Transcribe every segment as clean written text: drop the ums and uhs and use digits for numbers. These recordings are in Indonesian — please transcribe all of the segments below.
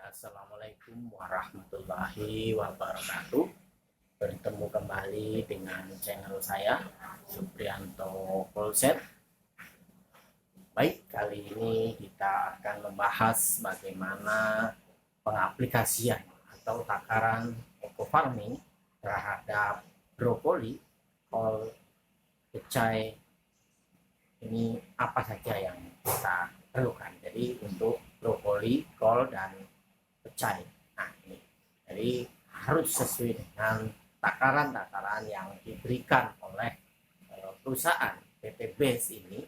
Assalamualaikum warahmatullahi wabarakatuh. Bertemu kembali dengan channel saya, Suprianto Polset. Baik, kali ini kita akan membahas bagaimana pengaplikasian atau takaran eco farming terhadap brokoli, kol, pecai. Ini apa saja yang kita perlukan. Jadi untuk brokoli, kol, dan pecai. Nah, ini jadi harus sesuai dengan takaran-takaran yang diberikan oleh perusahaan PT BES ini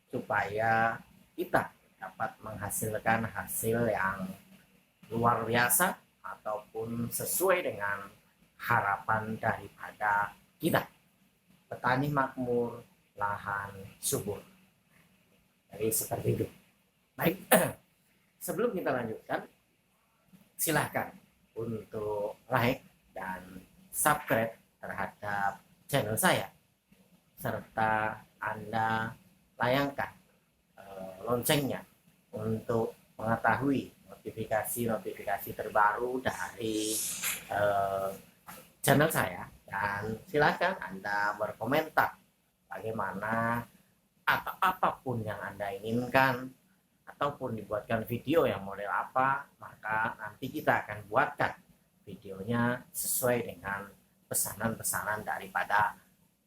supaya kita dapat menghasilkan hasil yang luar biasa ataupun sesuai dengan harapan daripada kita. Petani makmur, lahan subur. Jadi seperti itu. Baik, sebelum kita lanjutkan, silahkan untuk like dan subscribe terhadap channel saya, serta Anda layangkan loncengnya untuk mengetahui notifikasi-notifikasi terbaru dari channel saya, dan silahkan Anda berkomentar bagaimana atau apapun yang Anda inginkan, ataupun dibuatkan video yang model apa, maka nanti kita akan buatkan videonya sesuai dengan pesanan-pesanan daripada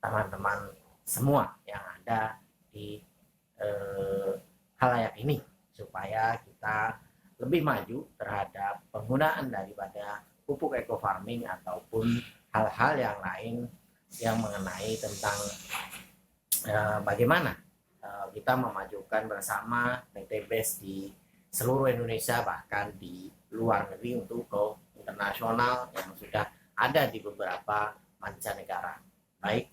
teman-teman semua yang ada di halayak ini, supaya kita lebih maju terhadap penggunaan daripada pupuk eco farming ataupun hal-hal yang lain yang mengenai tentang bagaimana kita memajukan bersama PT BES di seluruh Indonesia, bahkan di luar negeri untuk go internasional yang sudah ada di beberapa mancanegara. Baik,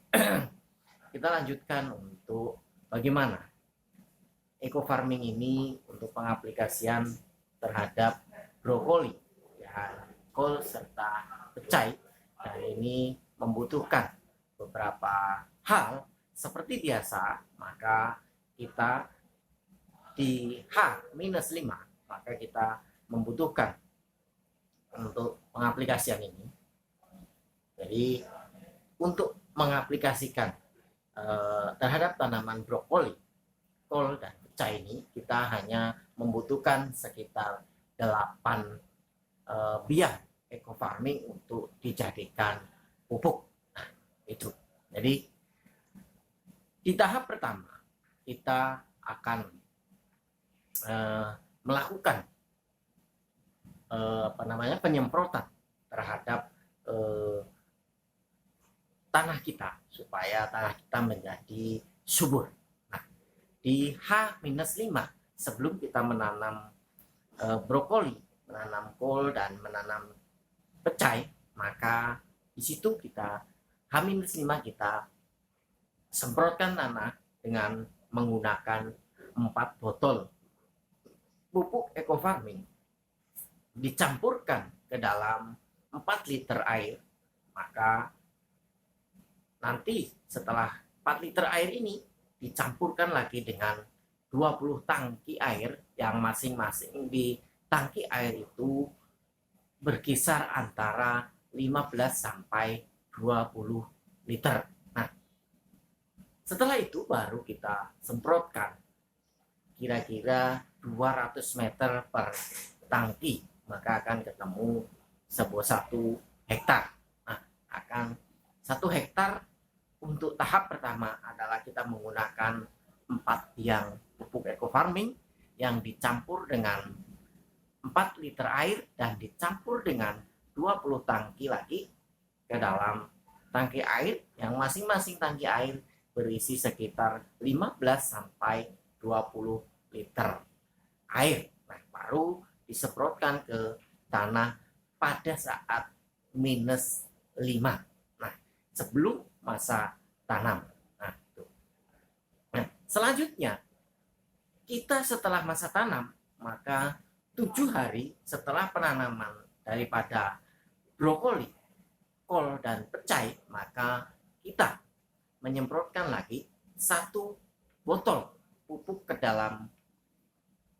kita lanjutkan untuk bagaimana eco farming ini untuk pengaplikasian terhadap brokoli, dan kol, serta pecai. Dan ini membutuhkan beberapa hal. Seperti biasa, maka kita di H-5, maka kita membutuhkan untuk pengaplikasian ini. Jadi untuk mengaplikasikan terhadap tanaman brokoli, kol, dan pecai ini, kita hanya membutuhkan sekitar 8 biang eco farming untuk dijadikan pupuk. Nah, itu. Jadi di tahap pertama kita akan melakukan penyemprotan terhadap tanah kita supaya tanah kita menjadi subur. Nah, di H-5 sebelum kita menanam brokoli, menanam kol, dan menanam pecai, maka di situ kita H-5 kita semprotkan tanah dengan menggunakan 4 botol pupuk eco farming, dicampurkan ke dalam 4 liter air. Maka nanti setelah 4 liter air ini dicampurkan lagi dengan 20 tangki air, yang masing-masing di tangki air itu berkisar antara 15 sampai 20 liter. Setelah itu baru kita semprotkan kira-kira 200 meter per tangki, maka akan ketemu sebuah 1 hektar. Nah, akan 1 hektar untuk tahap pertama adalah kita menggunakan 4 biang pupuk eco farming yang dicampur dengan 4 liter air dan dicampur dengan 20 tangki lagi ke dalam tangki air, yang masing-masing tangki air berisi sekitar 15 sampai 20 liter air. Nah, baru disemprotkan ke tanah pada saat -5. Nah, sebelum masa tanam. Nah, selanjutnya kita setelah masa tanam, maka 7 hari setelah penanaman daripada brokoli, kol, dan pecai, maka kita menyemprotkan lagi 1 botol pupuk ke dalam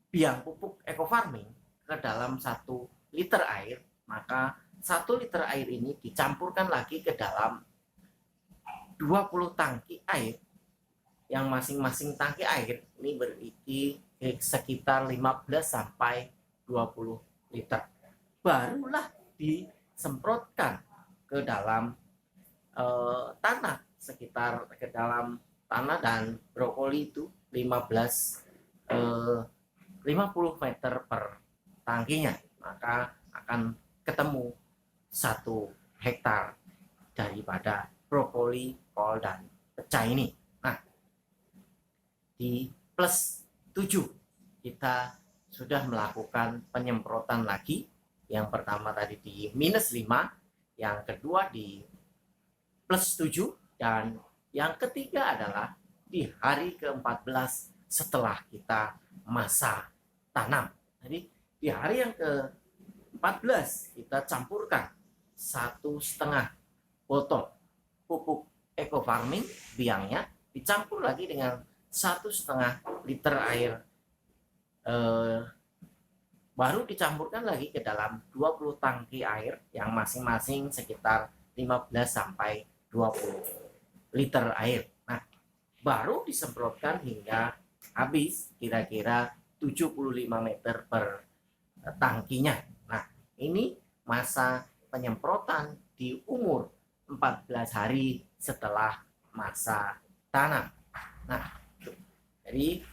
biang pupuk eco farming ke dalam 1 liter air, maka 1 liter air ini dicampurkan lagi ke dalam 20 tangki air, yang masing-masing tangki air ini berisi sekitar 15 sampai 20 liter. Barulah disemprotkan ke dalam tanah, sekitar ke dalam tanah, dan brokoli itu 50 meter per tangkinya, maka akan ketemu 1 hektar daripada brokoli, kol, dan pecah ini. Nah, di plus 7 kita sudah melakukan penyemprotan lagi. Yang pertama tadi di minus 5, yang kedua di plus 7, dan yang ketiga adalah di hari ke-14 setelah kita masa tanam. Jadi di hari yang ke-14 kita campurkan 1,5 botol pupuk eco farming biangnya, dicampur lagi dengan 1,5 liter air, baru dicampurkan lagi ke dalam 20 tangki air yang masing-masing sekitar 15 sampai 20 liter air. Nah, baru disemprotkan hingga habis kira-kira 75 meter per tangkinya. Nah, ini masa penyemprotan di umur 14 hari setelah masa tanam. Nah, jadi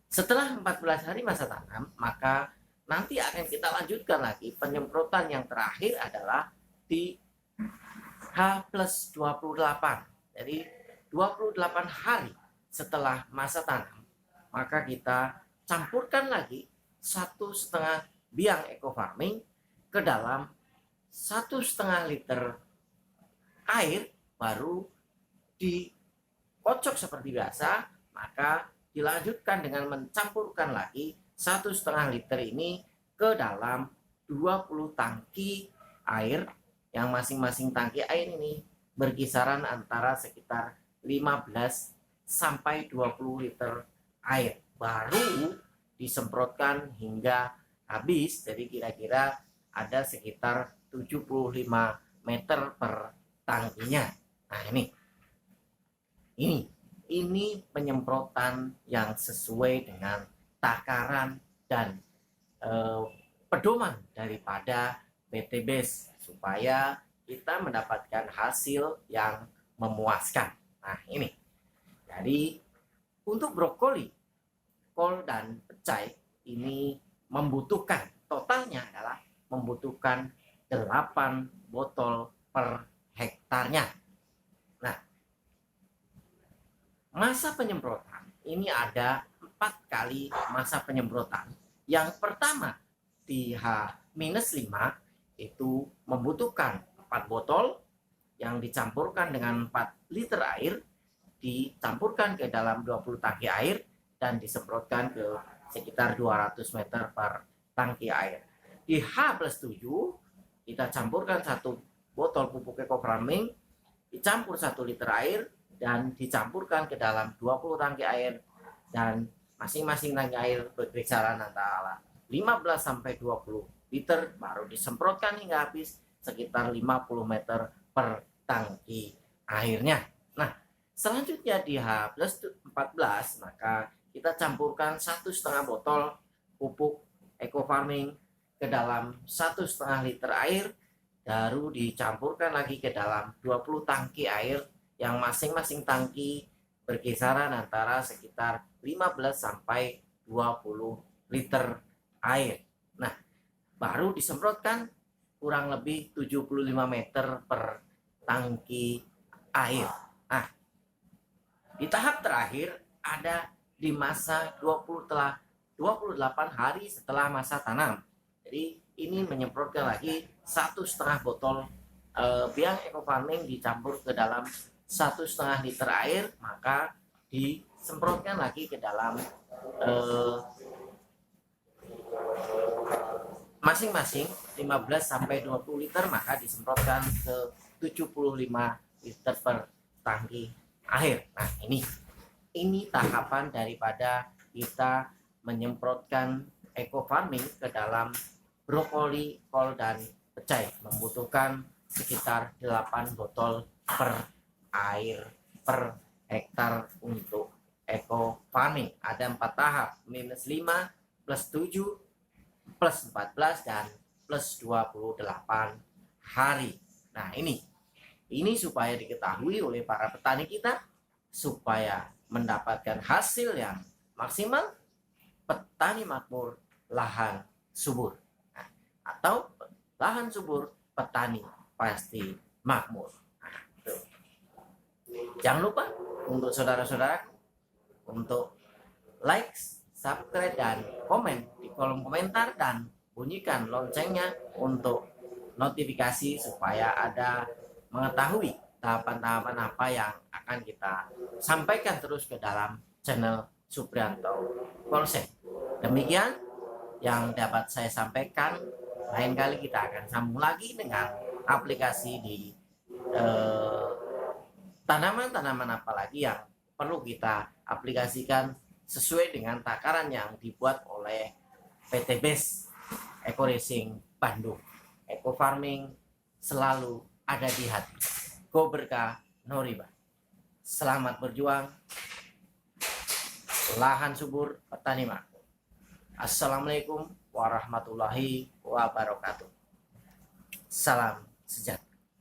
setelah 14 hari masa tanam, maka nanti akan kita lanjutkan lagi. Penyemprotan yang terakhir adalah di H+28. Jadi 28 hari setelah masa tanam, maka kita campurkan lagi 1,5 biang eco farming ke dalam 1,5 liter air, baru dikocok seperti biasa, maka dilanjutkan dengan mencampurkan lagi 1,5 liter ini ke dalam 20 tangki air, yang masing-masing tangki air ini berkisaran antara sekitar 15 sampai 20 liter air, baru disemprotkan hingga habis. Jadi kira-kira ada sekitar 75 meter per tangkinya. Nah, ini penyemprotan yang sesuai dengan takaran dan pedoman daripada PTBes, supaya kita mendapatkan hasil yang memuaskan. Nah, ini. Jadi untuk brokoli, kol, dan pecah ini membutuhkan, totalnya adalah membutuhkan 8 botol per hektarnya. Nah, masa penyemprotan ini ada 4 kali masa penyemprotan. Yang pertama di H-5 itu membutuhkan 4 botol yang dicampurkan dengan 4 liter air, dicampurkan ke dalam 20 tangki air dan disemprotkan ke sekitar 200 meter per tangki air. Di H+7 kita campurkan 1 botol pupuk eco farming, dicampur 1 liter air dan dicampurkan ke dalam 20 tangki air, dan masing-masing tangki air berkisaran antara 15 sampai 20 liter, baru disemprotkan hingga habis sekitar 50 meter per tangki airnya. Nah, selanjutnya di H+14 maka kita campurkan 1,5 botol pupuk eco farming ke dalam 1,5 liter air, baru dicampurkan lagi ke dalam 20 tangki air yang masing-masing tangki berkisaran antara sekitar 15 sampai 20 liter air. Nah, baru disemprotkan kurang lebih 75 meter per tangki air. Nah, di tahap terakhir ada di masa 28 hari setelah masa tanam. Jadi ini menyemprotkan lagi 1,5 botol biang eco farming dicampur ke dalam 1,5 liter air, maka disemprotkan lagi ke dalam masing-masing 15 sampai 20 liter, maka disemprotkan ke 75 liter per tangki air. Nah, ini tahapan daripada kita menyemprotkan eco farming ke dalam brokoli, kol, dan pecai membutuhkan sekitar 8 botol per air per hektar untuk eco farming. Ada 4 tahap, -5, +7, +14, dan +28 hari. Nah, ini supaya diketahui oleh para petani kita supaya mendapatkan hasil yang maksimal. Petani makmur, lahan subur. Nah, atau lahan subur, petani pasti makmur. Nah, tuh. Jangan lupa untuk saudara-saudara untuk like, subscribe, dan komen di kolom komentar, dan bunyikan loncengnya untuk notifikasi supaya ada mengetahui tahapan-tahapan apa yang akan kita sampaikan terus ke dalam channel Suprianto Polsek. Demikian yang dapat saya sampaikan. Lain kali kita akan sambung lagi dengan aplikasi di tanaman-tanaman apa lagi yang perlu kita aplikasikan sesuai dengan takaran yang dibuat oleh PT BES Eco Racing Bandung. Eco farming selalu ada di hati. Go berkah, no riba. Selamat berjuang. Lahan subur, petani makmur. Assalamualaikum warahmatullahi wabarakatuh. Salam sejahtera.